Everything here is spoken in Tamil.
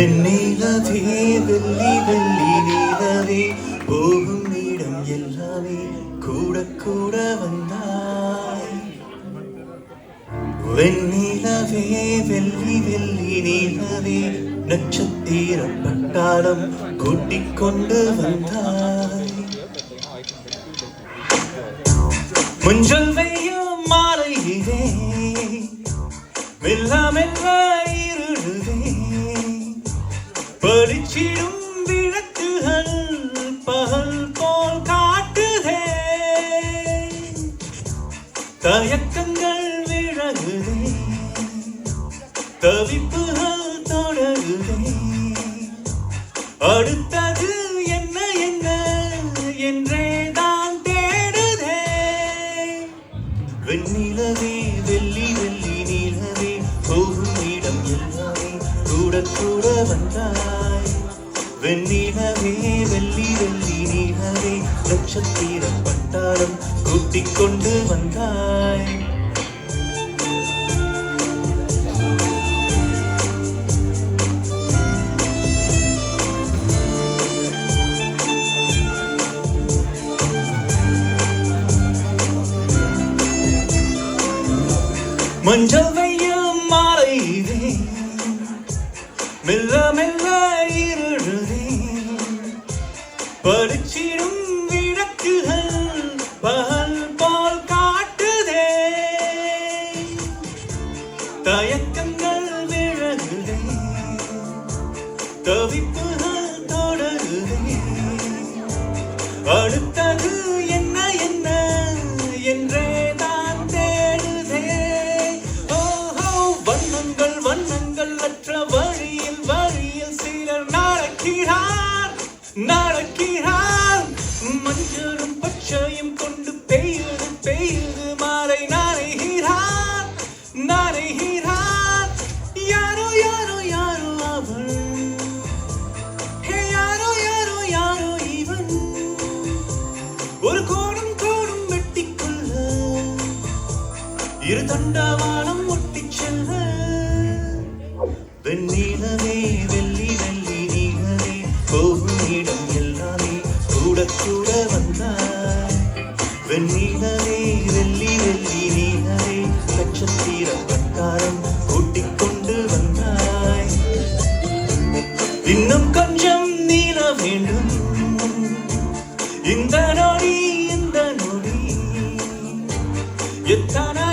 வெண்ணிலவே வெள்ளி வெள்ளி நீலவே போகும் இடம் எல்லாமே கூட கூட வந்தாய். வெண்ணிலவே வெள்ளி வெள்ளி நீலவே நட்சத்திர பட்டாளம் கூட்டிக் கொண்டு வந்தாய். மஞ்சள் வெய்யும் மாலையிலே மெல்ல மெல்ல இருளுதே பளிச்சிடும் விளக்குகள் பகல் போல் காட்டுதே. தயக்கங்கள் விலகுதே தவிப்புகள் தொடருதே. அடுத்தது என்ன என்ன என்றே தான் தேடுதே. வெண்ணிலவே வெள்ளி வெள்ளி நீலவே போகும் இடம் எல்லாமே கூட கூட வந்தாய். வெண்ணிலவே வெள்ளி வெள்ளி நீலவே நட்சத்திர பட்டாளம் கூட்டிக் கொண்டு வந்தாய். மஞ்சள் வெய்யும் மாலையிலே மெல்ல மெல்ல இருளுதே பளிச்சிடும் விளக்குகள் பகல் போல் காட்டுதே. தயக்கங்கள் விலகுதே தவிப்புகள் தொடருதே. அடுத்தது என்ன என்ன என்றே தான் தேடுதே. வண்ணங்கள் வண்ணங்கள் அற்ற வழியில் வழியில் சிலர் நடக்கிறார் நடக்கிறார். மஞ்சளும் பச்சையும் கொண்டு பெய்யுது பெய்யுது மாலை நனைகிறார் நனைகிறார். யாரோ யாரோ யாரோ அவள் யாரோ யாரோ யாரோ இவன். ஒரு கோடும் கோடும் வெட்டிக்கொள்ள இரு தண்டவாளம் ஒட்டிச் செல்ல. வெண்ணிலவே வெள்ளி வெள்ளி நீலவே போகும் இடம் எல்லாமே கூட கூட வந்தாய். வெண்ணிலவே வெள்ளி வெள்ளி நீலவே நட்சத்திர பட்டாளம் கூட்டிக் கொண்டு வந்தாய். இன்னும் கொஞ்சம் நீல வேண்டும் இந்த நொடி எத்தனை